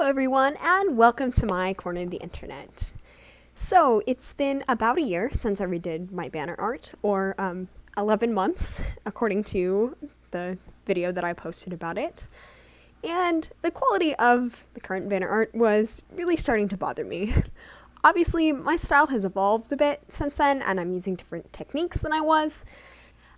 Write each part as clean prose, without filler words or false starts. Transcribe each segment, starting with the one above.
everyone, and welcome to my corner of the internet. So, it's been about a year since I redid my banner art, or 11 months, according to the video that I posted about it. And the quality of the current banner art was really starting to bother me. Obviously, my style has evolved a bit since then, and I'm using different techniques than I was.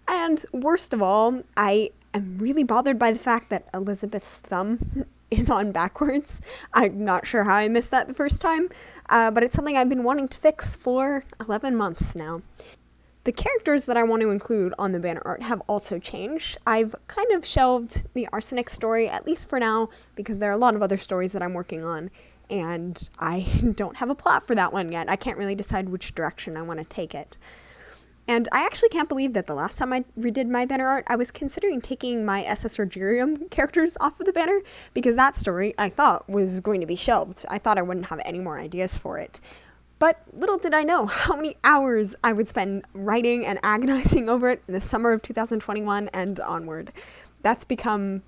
And worst of all, I am really bothered by the fact that Elizabeth's thumb is on backwards. I'm not sure how I missed that the first time, but it's something I've been wanting to fix for 11 months now. The characters that I want to include on the banner art have also changed. I've kind of shelved the arsenic story, at least for now, because there are a lot of other stories that I'm working on, and I don't have a plot for that one yet. I can't really decide which direction I want to take it. And I actually can't believe that the last time I redid my banner art, I was considering taking my SS Redrawing characters off of the banner, because that story, I thought, was going to be shelved. I thought I wouldn't have any more ideas for it. But little did I know how many hours I would spend writing and agonizing over it in the summer of 2021 and onward. That's become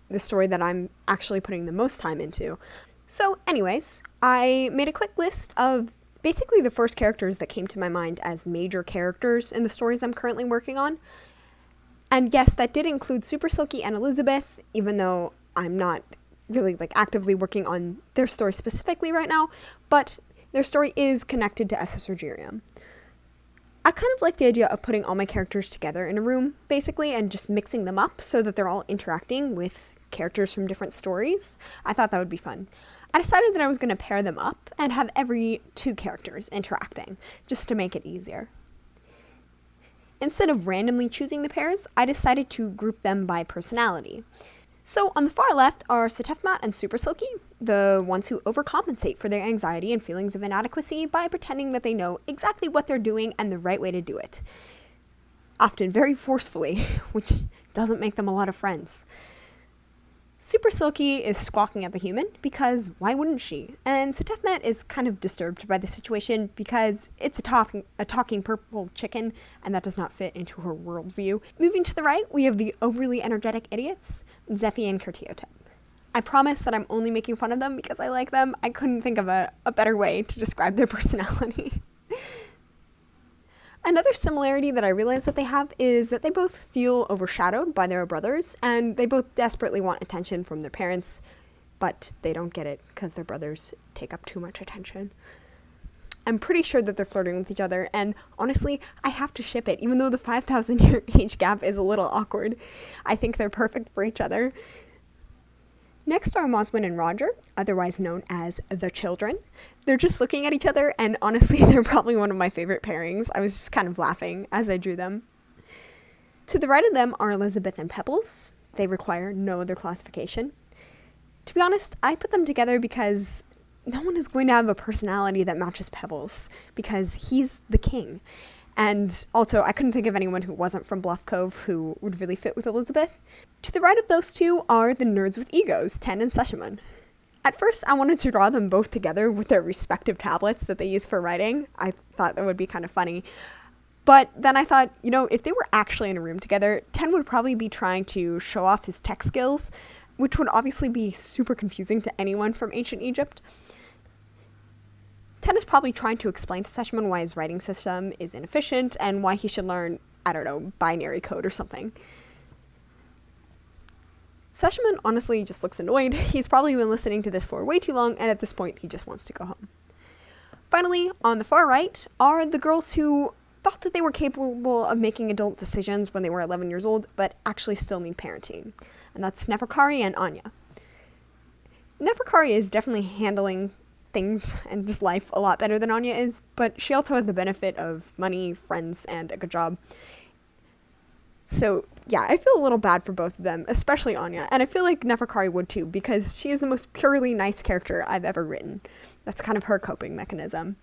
the story that I'm actually putting the most time into. So anyways, I made a quick list of basically the first characters that came to my mind as major characters in the stories I'm currently working on. And yes, that did include Super Silky and Elizabeth, even though I'm not really actively working on their story specifically right now, but their story is connected to SS Regerium. I kind of like the idea of putting all my characters together in a room, basically, and just mixing them up so that they're all interacting with characters from different stories. I thought that would be fun. I decided that I was going to pair them up and have every two characters interacting, just to make it easier. Instead of randomly choosing the pairs, I decided to group them by personality. So on the far left are Setefmat and Super Silky, the ones who overcompensate for their anxiety and feelings of inadequacy by pretending that they know exactly what they're doing and the right way to do it. Often very forcefully, which doesn't make them a lot of friends. Super Silky is squawking at the human, because why wouldn't she? And Setefmat is kind of disturbed by the situation because it's a talking purple chicken, and that does not fit into her worldview. Moving to the right, we have the overly energetic idiots, Zephy and Kertiotep. I promise that I'm only making fun of them because I like them. I couldn't think of a better way to describe their personality. Another similarity that I realized that they have is that they both feel overshadowed by their brothers, and they both desperately want attention from their parents, but they don't get it because their brothers take up too much attention. I'm pretty sure that they're flirting with each other, and honestly, I have to ship it, even though the 5,000 year age gap is a little awkward. I think they're perfect for each other. Next are Moswin and Roger, otherwise known as the children. They're just looking at each other, and honestly, they're probably one of my favorite pairings. I was just kind of laughing as I drew them. To the right of them are Elizabeth and Pebbles. They require no other classification. To be honest, I put them together because no one is going to have a personality that matches Pebbles, because he's the king. And also, I couldn't think of anyone who wasn't from Bluff Cove who would really fit with Elizabeth. To the right of those two are the nerds with egos, Ten and Seshamun. At first, I wanted to draw them both together with their respective tablets that they use for writing. I thought that would be kind of funny. But then I thought, if they were actually in a room together, Ten would probably be trying to show off his tech skills, which would obviously be super confusing to anyone from ancient Egypt. Ten is probably trying to explain to Seshamun why his writing system is inefficient and why he should learn, binary code or something. Seshamun honestly just looks annoyed. He's probably been listening to this for way too long, and at this point, he just wants to go home. Finally, on the far right are the girls who thought that they were capable of making adult decisions when they were 11 years old, but actually still need parenting. And that's Neferkari and Anya. Neferkari is definitely handling things and just life a lot better than Anya is, but she also has the benefit of money, friends, and a good job. So yeah, I feel a little bad for both of them, especially Anya, and I feel like Neferkari would too, because she is the most purely nice character I've ever written. That's kind of her coping mechanism.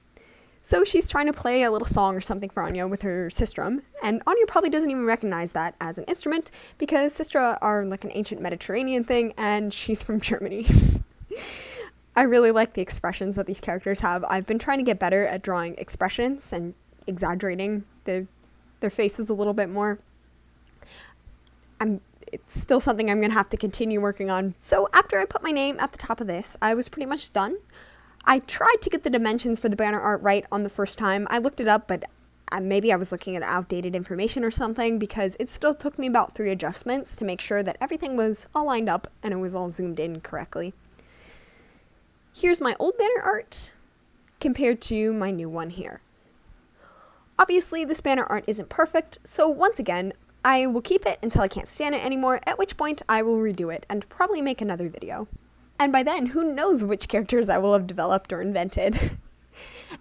So she's trying to play a little song or something for Anya with her sistrum, and Anya probably doesn't even recognize that as an instrument, because sistra are an ancient Mediterranean thing, and she's from Germany. I really like the expressions that these characters have. I've been trying to get better at drawing expressions and exaggerating their faces a little bit more. it's still something I'm gonna have to continue working on. So after I put my name at the top of this, I was pretty much done. I tried to get the dimensions for the banner art right on the first time. I looked it up, but maybe I was looking at outdated information or something, because it still took me about 3 adjustments to make sure that everything was all lined up and it was all zoomed in correctly. Here's my old banner art compared to my new one here. Obviously, this banner art isn't perfect, so once again, I will keep it until I can't stand it anymore, at which point I will redo it and probably make another video. And by then, who knows which characters I will have developed or invented.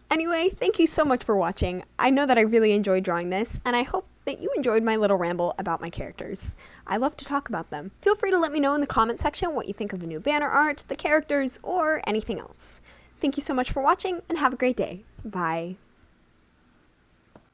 Anyway, thank you so much for watching. I know that I really enjoyed drawing this, and I hope that you enjoyed my little ramble about my characters. I love to talk about them. Feel free to let me know in the comment section what you think of the new banner art, the characters, or anything else. Thank you so much for watching, and have a great day. Bye.